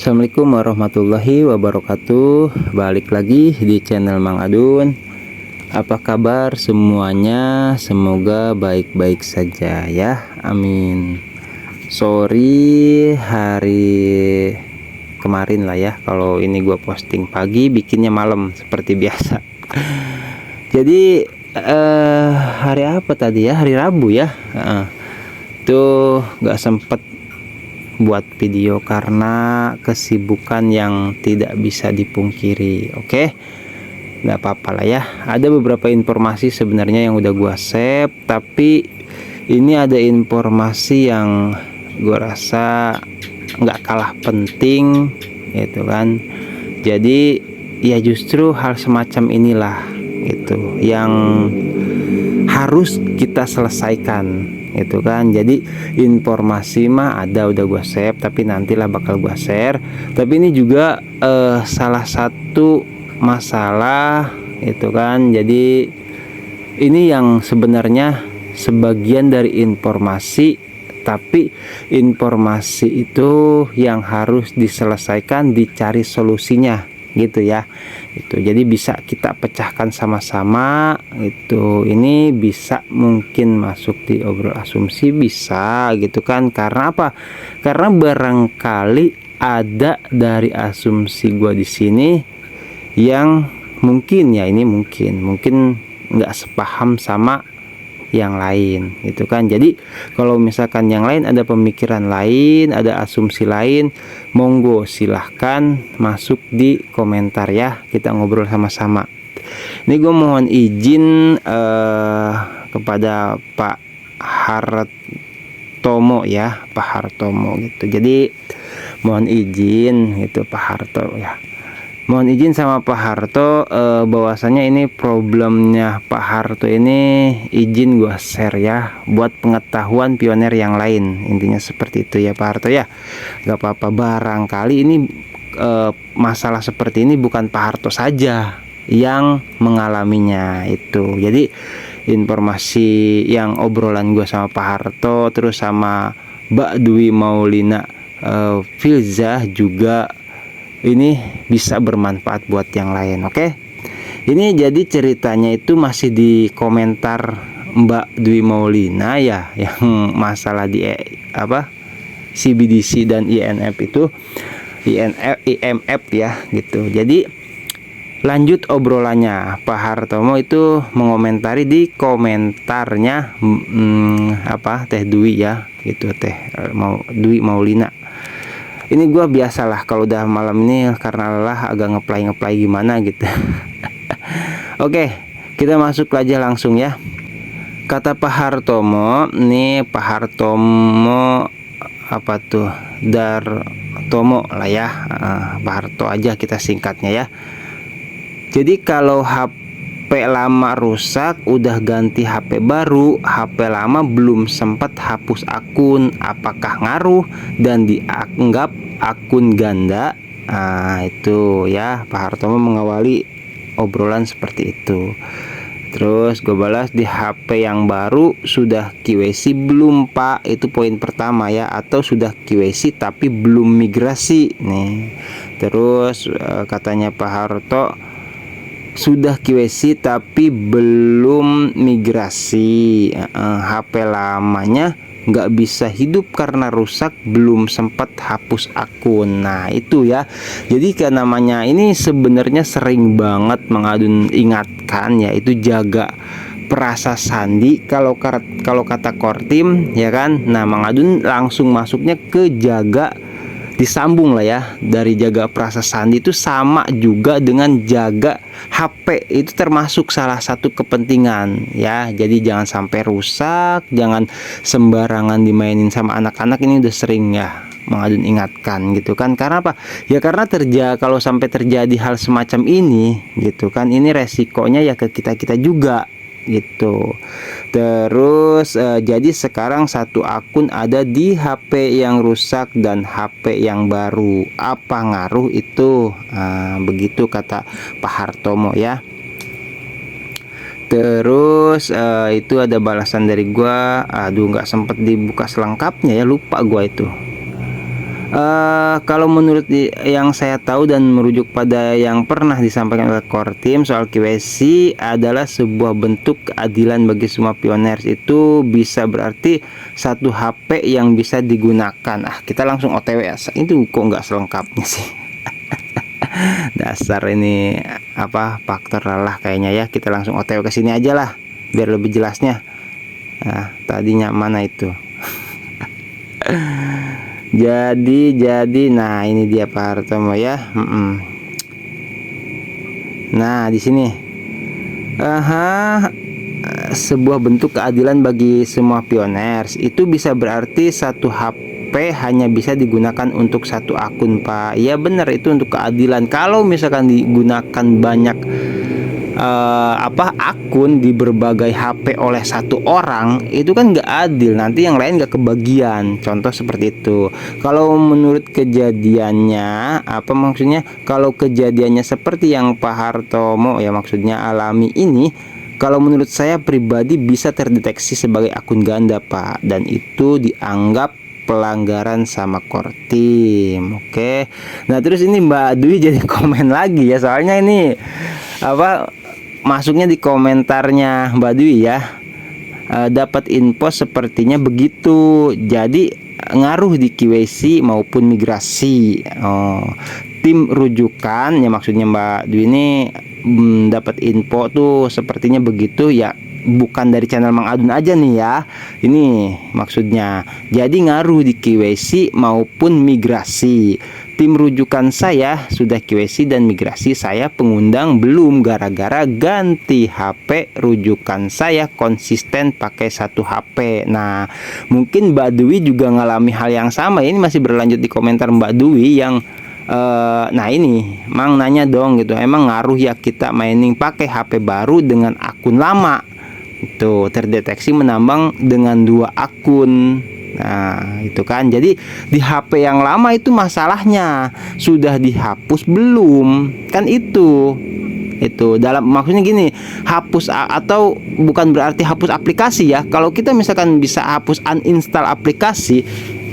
Assalamualaikum warahmatullahi wabarakatuh. Balik lagi di channel Mang Adun. Apa kabar semuanya? Semoga baik-baik saja ya. Amin. Sorry hari kemarin lah ya, kalau ini gua posting pagi bikinnya malam seperti biasa. Jadi hari apa tadi ya? Hari Rabu ya. Tuh nggak sempet buat video karena kesibukan yang tidak bisa dipungkiri. Oke, nggak apa-apa lah ya. Ada beberapa informasi sebenarnya yang udah gua save, tapi ini ada informasi yang gua rasa nggak kalah penting, gitu kan. Jadi ya justru hal semacam inilah gitu yang harus kita selesaikan, gitu kan. Jadi informasi mah ada, udah gua save, tapi nantilah bakal gua share. Tapi ini juga salah satu masalah, gitu kan. Jadi ini yang sebenarnya sebagian dari informasi, tapi informasi itu yang harus diselesaikan, dicari solusinya, gitu ya. Itu jadi bisa kita pecahkan sama-sama. Itu ini bisa mungkin masuk di obrol asumsi, bisa gitu kan. Karena apa? Karena barangkali ada dari asumsi gua di sini yang mungkin ya, ini mungkin nggak sepaham sama yang lain, gitu kan. Jadi kalau misalkan yang lain ada pemikiran lain, ada asumsi lain, monggo silahkan masuk di komentar ya, kita ngobrol sama-sama. Ini gue mohon izin kepada Pak Hartomo ya, Pak Hartomo gitu. Jadi mohon izin gitu Pak Harto ya. Mohon izin sama Pak Harto, bahwasanya ini problemnya Pak Harto ini izin gua share ya, buat pengetahuan pionir yang lain. Intinya seperti itu ya Pak Harto ya. Gak apa-apa, barangkali ini masalah seperti ini bukan Pak Harto saja yang mengalaminya itu. Jadi informasi yang obrolan gua sama Pak Harto, terus sama Mbak Dwi Maulina Filzah juga ini bisa bermanfaat buat yang lain. Oke, ini jadi ceritanya itu masih di komentar Mbak Dwi Maulina ya, yang masalah di CBDC dan INF itu, IMF ya gitu. Jadi lanjut obrolannya, Pak Hartomo itu mengomentari di komentarnya Teh Dwi ya gitu, Dwi Maulina. Ini gue biasalah kalau udah malam ini karena lelah agak ngeplay gimana gitu. Oke, kita masuk aja langsung ya. Kata Pak Hartomo, nih Pak Hartomo apa tuh? Dartomo lah ya. Pak Harto aja kita singkatnya ya. Jadi kalau HP lama rusak, udah ganti HP baru, HP lama belum sempat hapus akun, apakah ngaruh dan dianggap akun ganda? Itu ya, Pak Hartomo mengawali obrolan seperti itu. Terus gue balas, di HP yang baru sudah KYC belum Pak? Itu poin pertama ya. Atau sudah KYC tapi belum migrasi nih. Terus katanya Pak Harto, sudah KYC tapi belum migrasi. HP lamanya nggak bisa hidup karena rusak, belum sempat hapus akun. Nah itu ya. Jadi kan namanya ini sebenarnya sering banget Mang Adun ingatkan ya, itu jaga perasa sandi kalau kata Kortim ya kan. Nah Mang Adun langsung masuknya ke jaga, disambung lah ya, dari jaga perasa sandi itu sama juga dengan jaga HP, itu termasuk salah satu kepentingan ya. Jadi jangan sampai rusak, jangan sembarangan dimainin sama anak-anak. Ini udah sering ya Mang Adun ingatkan gitu kan. Karena apa? Ya karena kalau sampai terjadi hal semacam ini gitu kan, ini resikonya ya ke kita juga gitu. Terus jadi sekarang satu akun ada di HP yang rusak dan HP yang baru, apa ngaruh itu? Begitu kata Pak Hartomo ya. Terus itu ada balasan dari gua. Aduh nggak sempet dibuka selengkapnya ya, lupa gua itu. Kalau menurut yang saya tahu dan merujuk pada yang pernah disampaikan oleh Kortim, soal KYC adalah sebuah bentuk keadilan bagi semua pioners. Itu bisa berarti satu HP yang bisa digunakan. Kita langsung OTW ya. Itu kok nggak selengkapnya sih. Dasar ini faktor lelah kayaknya ya. Kita langsung OTW ke sini aja lah biar lebih jelasnya. Tadinya mana itu? Jadi nah ini dia Pak Hartomo ya. Nah di sini sebuah bentuk keadilan bagi semua pioners itu bisa berarti satu HP hanya bisa digunakan untuk satu akun Pak. Ya benar, itu untuk keadilan. Kalau misalkan digunakan banyak akun di berbagai HP oleh satu orang, itu kan nggak adil, nanti yang lain nggak kebagian. Contoh seperti itu. Kalau menurut kejadiannya, maksudnya kalau kejadiannya seperti yang Pak Hartomo ya maksudnya alami ini, kalau menurut saya pribadi bisa terdeteksi sebagai akun ganda Pak, dan itu dianggap pelanggaran sama Kortim. Oke. Nah terus ini Mbak Dwi jadi komen lagi ya, soalnya ini masuknya di komentarnya Mbak Dwi ya. Dapat info sepertinya begitu, jadi ngaruh di KYC maupun migrasi. Tim rujukan ya maksudnya Mbak Dwi ini dapat info tuh sepertinya begitu ya, bukan dari channel Mang Adun aja nih ya, ini maksudnya. Jadi ngaruh di KYC maupun migrasi. Tim rujukan saya sudah KYC dan migrasi, saya pengundang belum, gara-gara ganti HP rujukan saya konsisten pakai satu HP. Nah mungkin Mbak Dwi juga ngalami hal yang sama. Ini masih berlanjut di komentar Mbak Dwi yang nah ini Mang nanya dong gitu, emang ngaruh ya kita mining pakai HP baru dengan akun lama? Itu terdeteksi menambang dengan 2 akun. Nah itu kan, jadi di HP yang lama itu masalahnya sudah dihapus belum, kan itu dalam maksudnya gini, hapus atau bukan berarti hapus aplikasi ya. Kalau kita misalkan bisa hapus uninstall aplikasi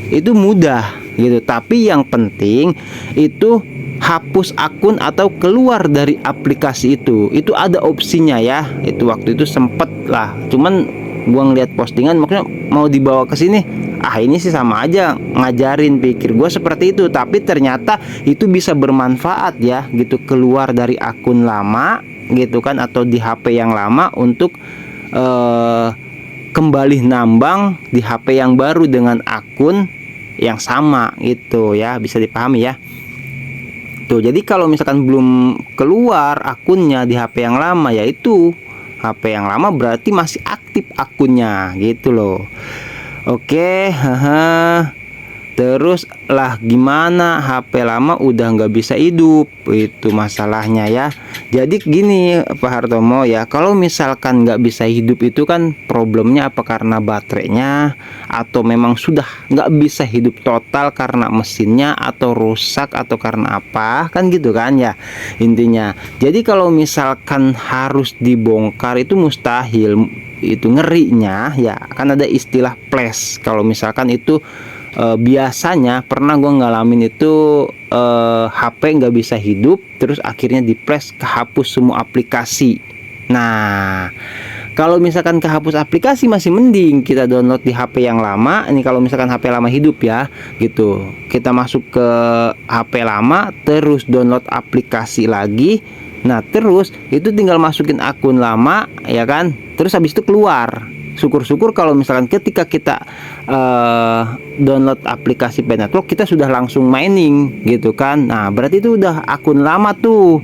itu mudah gitu, tapi yang penting itu hapus akun atau keluar dari aplikasi itu ada opsinya ya. Itu waktu itu sempet lah, cuman gua ngeliat postingan maksudnya mau dibawa ke sini, ini sih sama aja ngajarin, pikir gua seperti itu, tapi ternyata itu bisa bermanfaat ya gitu, keluar dari akun lama gitu kan, atau di HP yang lama untuk kembali nambang di HP yang baru dengan akun yang sama gitu ya, bisa dipahami ya. Tuh, jadi kalau misalkan belum keluar akunnya di HP yang lama, yaitu HP yang lama berarti masih aktif akunnya gitu loh. Oke, terus lah gimana HP lama udah nggak bisa hidup, itu masalahnya ya. Jadi gini Pak Hartomo ya, kalau misalkan nggak bisa hidup itu kan problemnya apa karena baterainya, atau memang sudah nggak bisa hidup total karena mesinnya, atau rusak, atau karena apa, kan gitu kan ya intinya. Jadi kalau misalkan harus dibongkar itu mustahil, itu ngerinya ya kan ada istilah flash. Kalau misalkan itu biasanya pernah gue ngalamin itu HP nggak bisa hidup, terus akhirnya di flash, kehapus semua aplikasi. Nah kalau misalkan kehapus aplikasi masih mending kita download di HP yang lama. Ini kalau misalkan HP lama hidup ya gitu, kita masuk ke HP lama terus download aplikasi lagi. Nah terus itu tinggal masukin akun lama ya kan, terus habis itu keluar. Syukur-syukur kalau misalkan ketika kita download aplikasi Pi Network kita sudah langsung mining gitu kan. Nah berarti itu udah akun lama tuh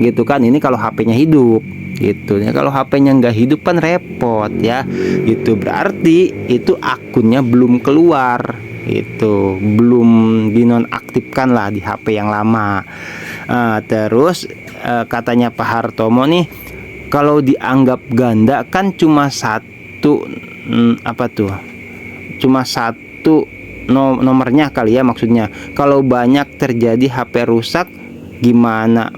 gitu kan. Ini kalau HP-nya hidup gitu ya. Kalau HP-nya nggak hidup kan repot ya. Itu berarti itu akunnya belum keluar, itu belum dinonaktifkan lah di HP yang lama. Terus katanya Pak Hartomo nih, kalau dianggap ganda kan cuma satu cuma satu nomornya kali ya maksudnya. Kalau banyak terjadi HP rusak gimana?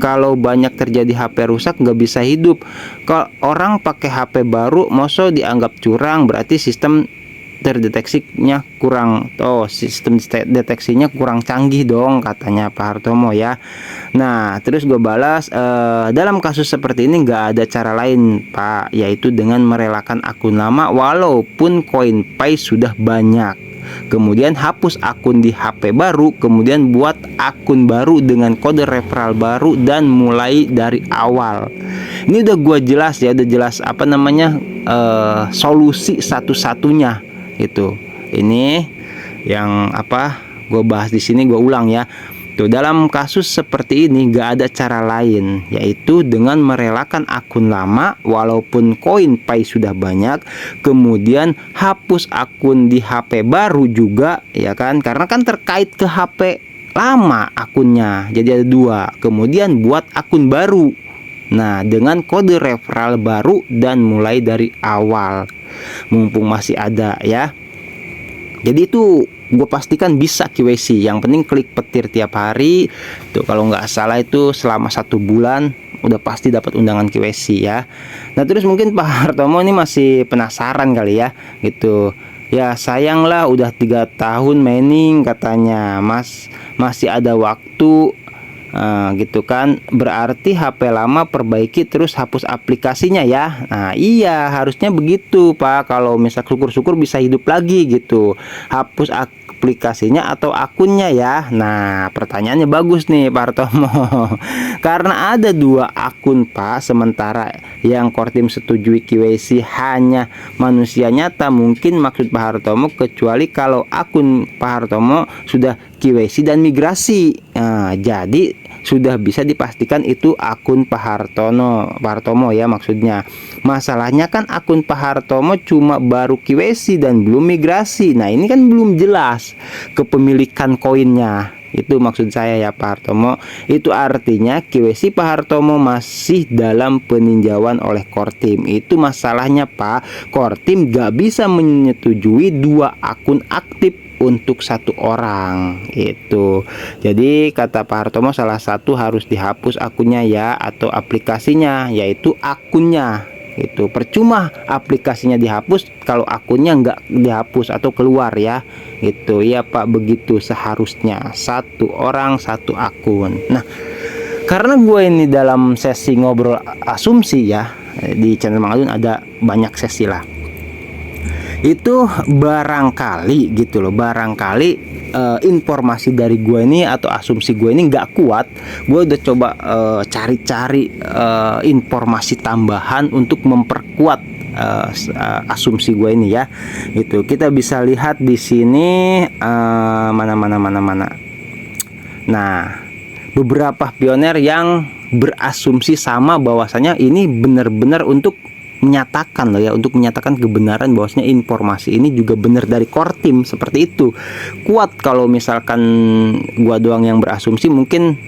Kalau banyak terjadi HP rusak nggak bisa hidup. Kalau orang pakai HP baru masa dianggap curang, berarti sistem terdeteksinya kurang, sistem deteksinya kurang canggih dong katanya Pak Hartomo ya. Nah terus gue balas, dalam kasus seperti ini nggak ada cara lain Pak, yaitu dengan merelakan akun lama walaupun koin Pi sudah banyak. Kemudian hapus akun di HP baru, kemudian buat akun baru dengan kode referral baru dan mulai dari awal. Ini udah gua jelas ya, udah jelas apa namanya, solusi satu-satunya itu. Ini yang apa gua bahas di sini, gua ulang ya. Tuh, dalam kasus seperti ini gak ada cara lain, yaitu dengan merelakan akun lama walaupun koin Pi sudah banyak, kemudian hapus akun di HP baru juga ya kan, karena kan terkait ke HP lama akunnya, jadi ada dua. Kemudian buat akun baru, nah dengan kode referral baru dan mulai dari awal mumpung masih ada ya. Jadi itu gue pastikan bisa KYC. Yang penting klik petir tiap hari tuh, kalau nggak salah itu selama 1 bulan udah pasti dapat undangan KYC ya. Nah terus mungkin Pak Hartomo ini masih penasaran kali ya gitu. Ya sayang lah udah 3 tahun mining katanya, masih ada waktu. Gitu kan, berarti HP lama perbaiki terus hapus aplikasinya ya. Nah iya harusnya begitu Pak, kalau misal syukur-syukur bisa hidup lagi gitu, hapus aplikasinya atau akunnya ya. Nah pertanyaannya bagus nih Pak Hartomo karena ada 2 akun Pak, sementara yang Kortim setujui KYC hanya manusia nyata. Mungkin maksud Pak Hartomo kecuali kalau akun Pak Hartomo sudah KYC dan migrasi. Nah, jadi sudah bisa dipastikan itu akun Pak Hartomo ya maksudnya. Masalahnya kan akun Pak Hartomo cuma baru KYC dan belum migrasi. Nah ini kan belum jelas kepemilikan koinnya. Itu maksud saya ya Pak Hartomo. Itu artinya KYC Pak Hartomo masih dalam peninjauan oleh Kortim. Itu masalahnya Pak, Kortim gak bisa menyetujui 2 akun aktif untuk 1 orang itu. Jadi kata Pak Hartomo salah satu harus dihapus akunnya ya, atau aplikasinya, yaitu akunnya itu. Percuma aplikasinya dihapus kalau akunnya nggak dihapus atau keluar ya gitu ya Pak. Begitu seharusnya, 1 orang 1 akun. Nah karena gue ini dalam sesi ngobrol asumsi ya, di channel Mang Adun ada banyak sesi lah, itu barangkali gitu loh, barangkali informasi dari gue ini atau asumsi gue ini nggak kuat. Gue udah coba cari-cari informasi tambahan untuk memperkuat asumsi gue ini ya. Itu kita bisa lihat di sini, mana. Nah, beberapa pioner yang berasumsi sama bahwasanya ini benar-benar untuk menyatakan loh ya, untuk menyatakan kebenaran bahwasanya informasi ini juga benar dari Kortim, seperti itu. Kuat kalau misalkan gua doang yang berasumsi, mungkin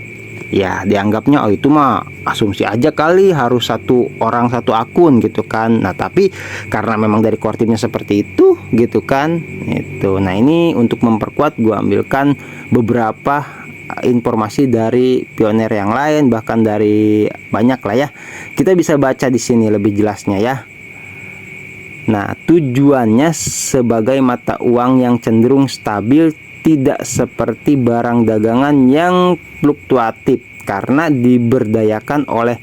ya dianggapnya oh itu mah asumsi aja kali, harus 1 orang 1 akun gitu kan. Nah tapi karena memang dari Kortimnya seperti itu gitu kan itu. Nah ini untuk memperkuat gua ambilkan beberapa informasi dari pioner yang lain, bahkan dari banyak lah ya. Kita bisa baca di sini lebih jelasnya ya. Nah, tujuannya sebagai mata uang yang cenderung stabil, tidak seperti barang dagangan yang fluktuatif, karena diberdayakan oleh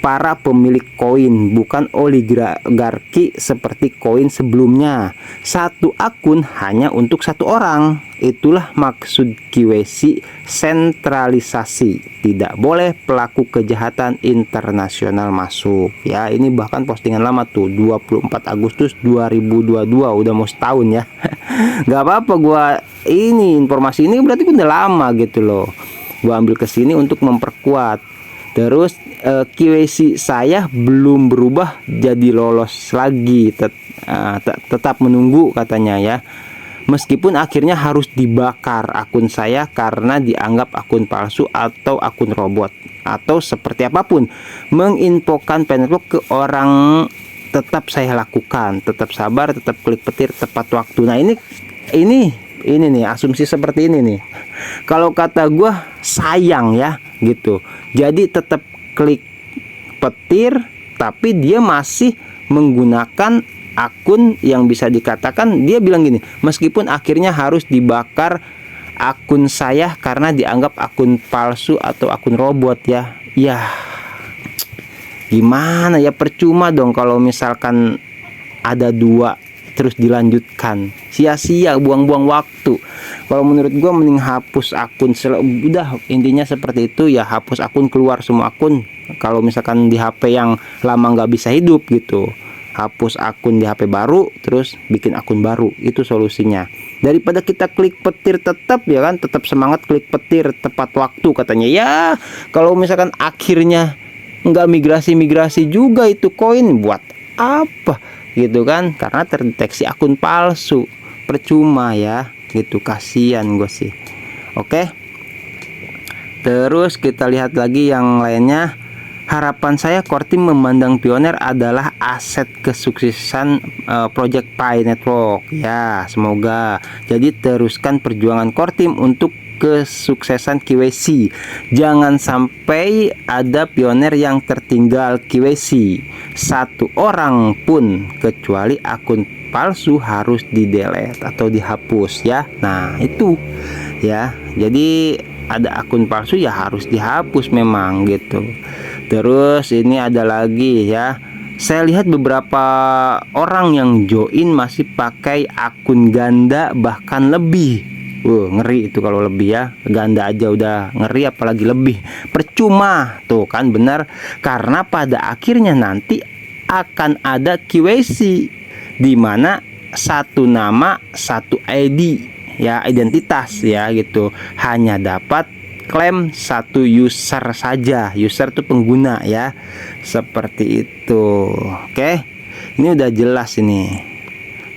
para pemilik koin, bukan oligarki seperti koin sebelumnya. 1 akun hanya untuk 1 orang. Itulah maksud KYC sentralisasi. Tidak boleh pelaku kejahatan internasional masuk. Ya, ini bahkan postingan lama tuh, 24 Agustus 2022, udah mau setahun ya. Gak apa-apa, gua ini informasi ini berarti udah lama gitu loh. Gua ambil ke sini untuk memperkuat. Terus KYC saya belum berubah jadi lolos lagi, tetap menunggu katanya ya. Meskipun akhirnya harus dibakar akun saya karena dianggap akun palsu atau akun robot atau seperti apapun, menginfokan penetwork ke orang tetap saya lakukan. Tetap sabar, tetap klik petir tepat waktu. Nah ini nih asumsi seperti ini nih. Kalau kata gua sayang ya gitu. Jadi tetap klik petir tapi dia masih menggunakan akun yang bisa dikatakan dia bilang gini, meskipun akhirnya harus dibakar akun saya karena dianggap akun palsu atau akun robot ya. Ya gimana ya, percuma dong kalau misalkan ada dua terus dilanjutkan, sia-sia, buang-buang waktu. Kalau menurut gue mending hapus akun, udah intinya seperti itu ya, hapus akun, keluar semua akun. Kalau misalkan di HP yang lama nggak bisa hidup gitu, hapus akun di HP baru terus bikin akun baru, itu solusinya. Daripada kita klik petir tetap ya kan, tetap semangat klik petir tepat waktu katanya ya. Kalau misalkan akhirnya nggak migrasi juga itu koin, buat apa gitu kan, karena terdeteksi akun palsu, percuma ya gitu, kasihan gue sih. Oke, terus kita lihat lagi yang lainnya. Harapan saya core team memandang Pioneer adalah aset kesuksesan Project Pi Network ya, semoga. Jadi teruskan perjuangan core team untuk kesuksesan KYC. Jangan sampai ada Pioneer yang tertinggal KYC. Satu orang pun kecuali akun palsu harus di-delete atau dihapus ya. Nah, itu ya. Jadi ada akun palsu ya harus dihapus memang gitu. Terus ini ada lagi ya. Saya lihat beberapa orang yang join masih pakai akun ganda bahkan lebih. Ngeri itu kalau lebih ya, ganda aja udah ngeri apalagi lebih. Percuma tuh kan, benar, karena pada akhirnya nanti akan ada KYC di mana satu nama satu ID ya, identitas ya gitu, hanya dapat klaim satu user saja. User tuh pengguna ya, seperti itu. Oke, ini udah jelas ini.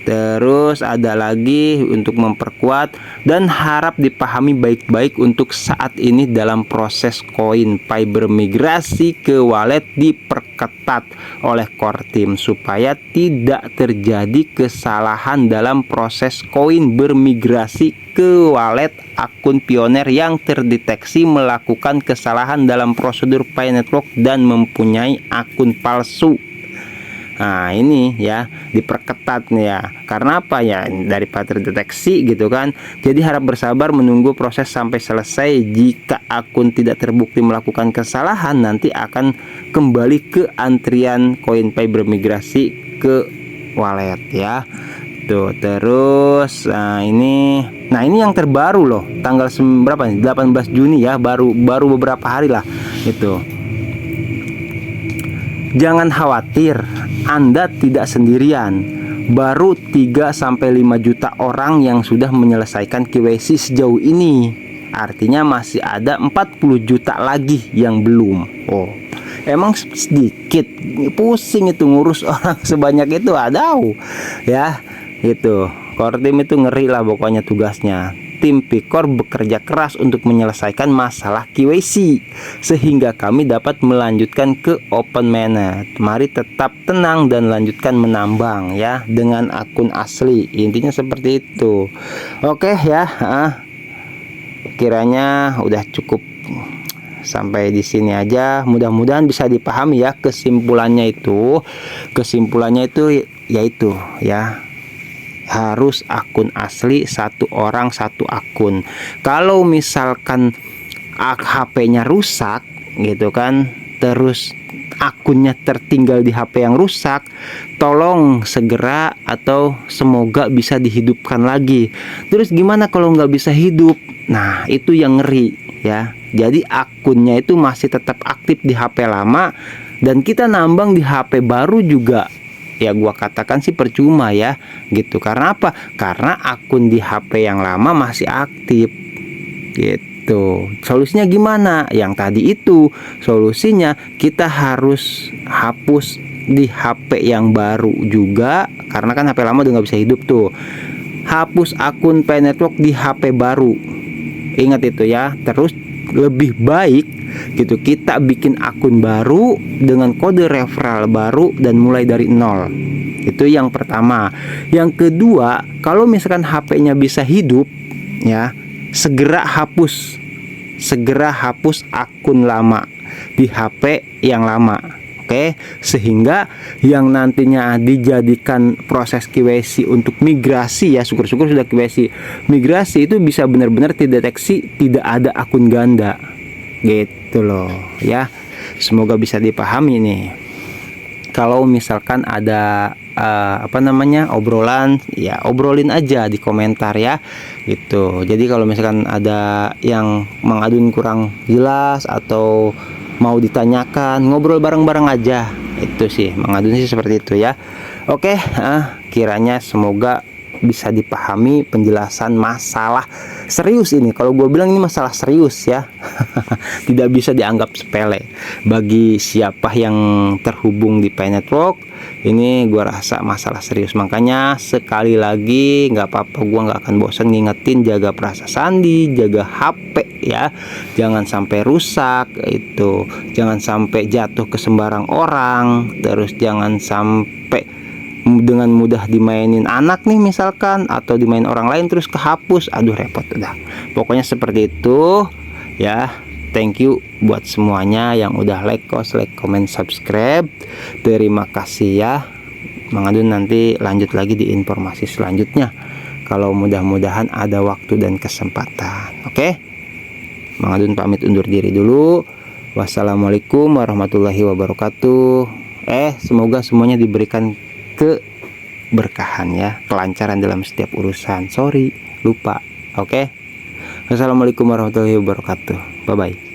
Terus ada lagi untuk memperkuat dan harap dipahami baik-baik untuk saat ini dalam proses koin Pi bermigrasi ke wallet diperketat oleh core team supaya tidak terjadi kesalahan dalam proses koin bermigrasi ke wallet akun Pioneer yang terdeteksi melakukan kesalahan dalam prosedur Pi Network dan mempunyai akun palsu. Nah ini ya diperketat nih ya, karena apa ya, daripada terdeteksi gitu kan. Jadi harap bersabar menunggu proses sampai selesai. Jika akun tidak terbukti melakukan kesalahan, nanti akan kembali ke antrian koin Pi bermigrasi ke wallet ya. Tuh, terus nah ini yang terbaru loh, tanggal berapa nih, 18 Juni ya, baru beberapa hari lah itu. Jangan khawatir, Anda tidak sendirian. Baru 3-5 juta orang yang sudah menyelesaikan KYC sejauh ini. Artinya masih ada 40 juta lagi yang belum. Oh, emang sedikit, pusing itu ngurus orang sebanyak itu, ada ya gitu. Core team itu ngeri lah pokoknya tugasnya. Tim Picor bekerja keras untuk menyelesaikan masalah KYC sehingga kami dapat melanjutkan ke open mainnet. Mari tetap tenang dan lanjutkan menambang ya dengan akun asli. Intinya seperti itu. Oke ya, kiranya udah cukup sampai di sini aja. Mudah-mudahan bisa dipahami ya kesimpulannya itu. Kesimpulannya itu yaitu ya, harus akun asli, satu orang satu akun. Kalau misalkan HP-nya rusak gitu kan, terus akunnya tertinggal di HP yang rusak, tolong segera atau semoga bisa dihidupkan lagi. Terus gimana kalau nggak bisa hidup? Nah itu yang ngeri ya. Jadi akunnya itu masih tetap aktif di HP lama dan kita nambang di HP baru juga, ya gua katakan sih percuma ya gitu. Karena apa? Karena akun di HP yang lama masih aktif gitu. Solusinya gimana? Yang tadi itu solusinya, kita harus hapus di HP yang baru juga, karena kan HP lama udah nggak bisa hidup tuh. Hapus akun Pi Network di HP baru, ingat itu ya. Terus lebih baik gitu kita bikin akun baru dengan kode referral baru dan mulai dari nol. Itu yang pertama. Yang kedua, kalau misalkan HP-nya bisa hidup ya, segera hapus akun lama di HP yang lama. Oke, sehingga yang nantinya dijadikan proses KYC untuk migrasi ya, syukur-syukur sudah KYC migrasi itu bisa benar-benar terdeteksi tidak ada akun ganda gitu loh ya. Semoga bisa dipahami nih. Kalau misalkan ada obrolan ya, obrolin aja di komentar ya gitu. Jadi kalau misalkan ada yang mengadun kurang jelas atau mau ditanyakan, ngobrol bareng-bareng aja. Itu sih mengadun sih seperti itu ya. Oke, kiranya semoga bisa dipahami penjelasan masalah serius ini. Kalau gue bilang ini masalah serius ya. Tidak bisa dianggap sepele bagi siapa yang terhubung di Pi Network. Ini gue rasa masalah serius, makanya sekali lagi nggak apa-apa, gue nggak akan bosan ngingetin, jaga perasa sandi, jaga HP ya, jangan sampai rusak itu, jangan sampai jatuh ke sembarang orang, terus jangan sampai dengan mudah dimainin anak nih misalkan, atau dimain orang lain terus kehapus, aduh repot udah. Pokoknya seperti itu ya. Thank you buat semuanya yang udah like, comment, subscribe. Terima kasih ya. Mang Adun nanti lanjut lagi di informasi selanjutnya, kalau mudah-mudahan ada waktu dan kesempatan. Oke, Mang Adun pamit undur diri dulu. Wassalamualaikum warahmatullahi wabarakatuh. Semoga semuanya diberikan keberkahan ya, kelancaran dalam setiap urusan. Sorry, lupa. Oke. Wassalamualaikum warahmatullahi wabarakatuh. Bye bye.